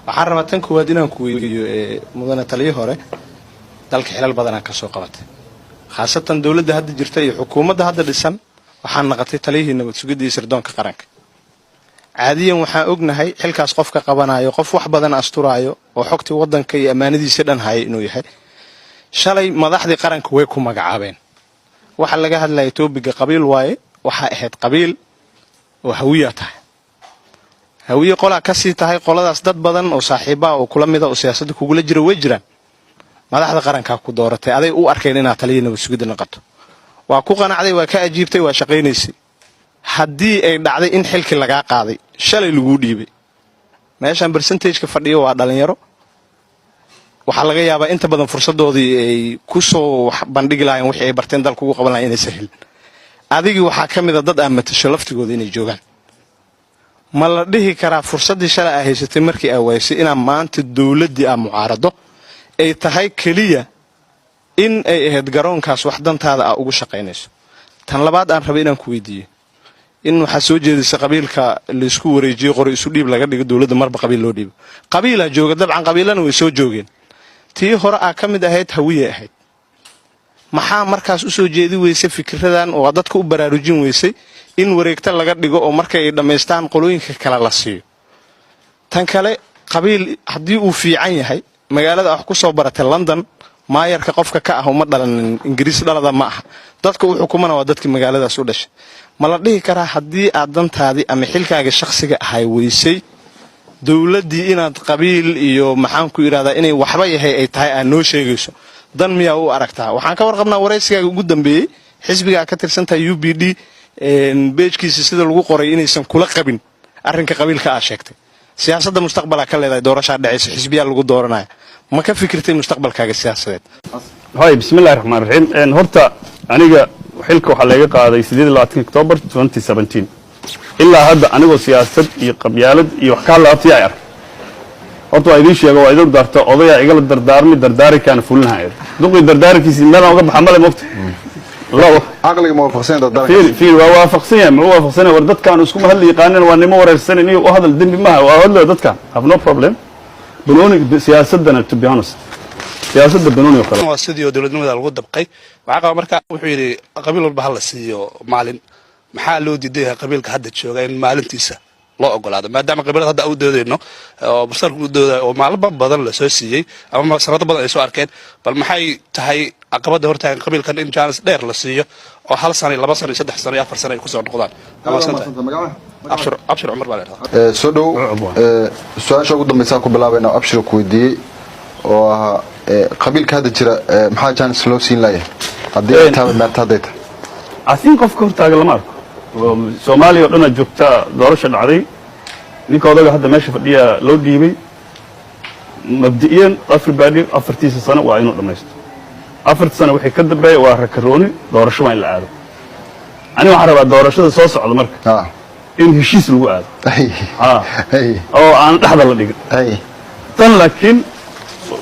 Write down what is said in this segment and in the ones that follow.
waxaan rabaa tan koowaad inaan ku weydiiyo mudane taliye hore dalka xilal badan ka soo qabatay khaasatan dawladda hadda jirta iyo xukuumadda hadda dhisan waxaan naqatay taliyihii nabad sugidda iyo sirdoonka qaranka caadiyan waxaan ognahay xilkaas qofka qabanayo qof wax badan asturaayo oo xogtii wadanka iyo amaanadiisa dhan hayay inuu yahay shalay madaxdii qaranka way ku magacaabeen waxa laga hadlayay toobiga qabiil waaye waxa ahayd qabiil oo hawiya tahay hawiye qola ka sii tahay qoladaas dad badan oo saaxiiba oo kula mid ah oo siyaasadda kugu la jira way jiraan madaxda qaranka ku dooratay aday u arkeen inaad taliye nabad sugidda noqoto waa ku qanacday waa ka ajiibtay waa shaqaynaysay haddii ay dhacday in xilki laga qaaday shalay lagu dhiibay meeshan percentage-ka fadhiyo waa dhalinyaro waxa laga yaabaa inta badan fursadoodii ay ku soo bandhigi lahayn wixii ay barteen dalka ugu qaban lahayn inay sahil adigi waxa kamid ah dad aan matasho laftigooda inay joogaan ma la dhihi karaa fursadii shalay ay haysatay markii ay waysay inaan maanta dawladii aan mucaarado ay tahay kaliya in ay ahayd garoonkaas wax dantaada ugu shaqaynayso tan labaad aan rabay inaan ku weydiiyo in waxa soo jeedisay qabiilka la isku wareejiyo qori isu dhiib laga dhigo dawladda marba qabiil loo dhiibo qabiila jooga dabcan qabiilana way soo joogeen tii hore kamid ahayd hawiye ahayd maxaa markaas u soo jeedi weysay fikradan oo dadka u baraarujin weysay in wareegta laga dhigo oo markay ay dhameystaan qolooyinka kala la siiyo tan kale qabiil hadii uu fiican yahay magaalada wax ku soo baratay London maayarka qofka ka ah uma dhalan Ingiriis dhalada ma aha dadka uu xukumana waa dadkii magaaladaas u dhashay ma la dhihi karaa hadii aad dantaadii ama xilkaaga shakhsiga ahay weysay dawladii inaad qabiil iyo maxaan ku iraahdaa inay waxba yahay ay tahay aan noo sheegayso dan miyaa u aragtaa waxaan ka warqabnaa wareysigaaga ugu dambeeyay xisbiga ka tirsantahay UPD beejkiisa sida lagu qoray inaysan kula qabin arrinka qabiilka ah sheegtay siyaasadda mustaqbalka ka leedahay doorashada dhacaysa xisbiya lagu dooranaya ma ka fikirtay mustaqbalkaaga siyaasadeed hay bismillaahir rahmaanir rahiim horta aniga xilka waxa laga qaaday 28 October 2017 ilaa hadda anigoo siyaasad iyo qabyaalad iyo wax ka laabtay ay arag horta waa idin sheego waa idin darto odaya igala dardaarmi dardaarikan fulinahay duqi dardaarkiisa meel uga baxa male moqto labo aqliga ma waafaqsan dardaarkiisa fiir waa waafaqsan ma waafaqsan war dadkan isku mahal yaqaaneen waa nimo wareersan inuu u hadal dambi ma waa hadlo dadkan have no problem banooni siyaasadana to be honest siyaasadda banooni oo kale waa sidii dawladnimada lagu dabqay waxa qaba marka wuxuu yiri qabiil walba hal la siiyo maalin maxaa loo diiday qabiilka hadda jooga in maalintiisa loo ogolaado maadaama qabiilada hadda u doodayno oo barsalku u dooday oo maalmo badan la soo siiyay ama sanado badan ay soo arkeen bal maxay tahay caqabada hortaan qabiilkan in chance dheer la siiyo oo hal sano 2 sano 3 sano 4 sano ay ku soo noqdaan ama santa abshir umar baa leeyahay soo dhow su'aasha ugu dambaysa ku bilaabayna abshir ku weydiiyay oo qabiilka hadda jira maxaa chance loo siin lahayaa hadii ay tahay maartadayta I think of course taaga lama arko Soomaaliya oo dhan joogta doorasho dhacday ninka odaga hadda meesha fadhiya loo dhiibay mabdi'iyan everybody afartiisa sano waa inuu dhameysto afartii sano wixii ka dambeeyay waa rakarooni doorasho waa in la aado ani waxaan rabaa doorashada soo socda marka in heshiis lagu aado oo aan dhaxda la dhigin tan laakiin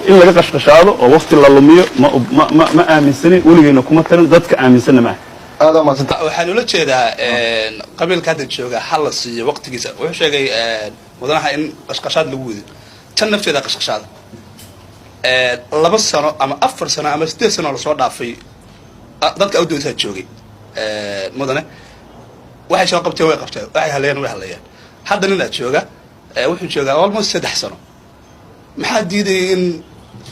in laga qashqashaado oo waqti la lumiyo ma aaminsani weligeena kuma tarin dadka aaminsanna ma waxaan ula jeedaa qabiilka hadda jooga hal la siiyo waqtigiisa wuxuu sheegay mudanaha in qashqashaad lagu wadi tan nafteeda qashqashaad 2 sano ama 4 sano ama 8 sano la soo dhaafay dadka u doonta joogay mudane waxay soo qabtay way qabtay waxay halayeen hadda nin la jooga wuxuu joogaa almost 3 sano maxaa diiday in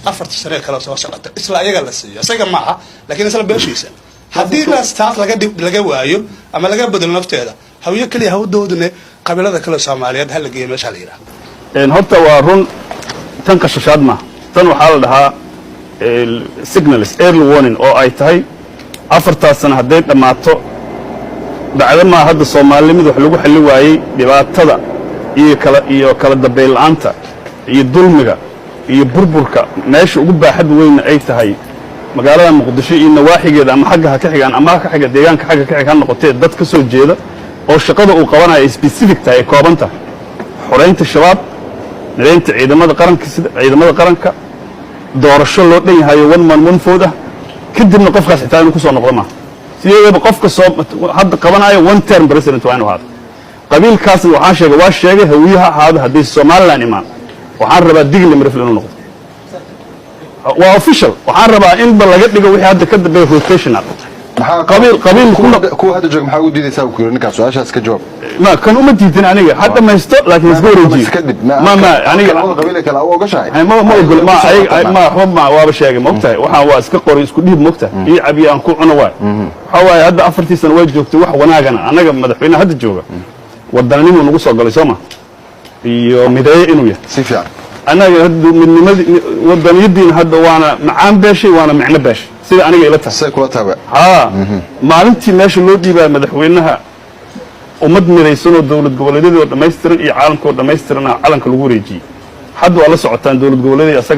4 sano kala soo socota isla ayaga la siiyo isaga ma aha laakiin isla beeshiisa haddii la staff laga waayo ama laga bedelo nafteeda hawiye kaliya hawdoodna qabiilada kale Soomaaliyeed hal geeyo meesha la yiraahdo horta waa run tan qashqashaad ma tan waxa la dhahaa signals early warning oo ay tahay 4 sano haday dhamaato bacdama hadda Soomaaliyada wax lagu xalli waayay dhibaatada iyo kala dambeyn la'aanta iyo dulmiga iyo burburka meesha ugu baaxad weyn ay tahay magaalada Muqdisho iyo nawaaxigeeda ama xagga ka xigaan ama ka xiga deegaanka xagga ka xigaan noqotay dad ka soo jeeda oo shaqada uu qabanayo specific tahay koobanta xoreynta shabaab nidaamka ciidamada qaranka doorasho loo dhan yahay one man one vote kadibna qofkaas xitaa inuu ku soo noqdo ma sideedaba qofka soo hadda qabanayo one term president waa inuu hado qabiilkaas waxaan sheegay hawiyaha haada hadii Soomaaliland imaan waxaan rabaa digli marifle inuu noqdo waa official waxaan rabaa in ba laga dhigo wixii hadda ka dambeeya rotational qabiil kuwa hadda joog maxaa u diidaysaa ku yiri ninkaas su'aashaas ka jawaab ما كان أمتي أنا حتى ما يستوى لكن يسقور يجي ما أنا قبيلة كلا أو قشاي ما أقول ما حب مع وابا شيء مقطع وحوا اسكقور يسكور ديب مقطع يعبي أنكو عنواي حوا هذا أفرتي سنوات جوكت وح أنا مدحونا هذا الجوجا وداني من نقص قال يسمع يوم مدايق إنه سيف يعني أنا من وداني يدين هذا وأنا معان باشي وأنا معنا باشي سيد أنا قلتها سيكولتها بقى ما أنتي ماشي اللودي بقى مدحوينها ومد مريسون دولة جولدي ودمايسترن إيه عالم كود دمايسترن عالم كل جوريجي حد ولا سعتان دولة جولدي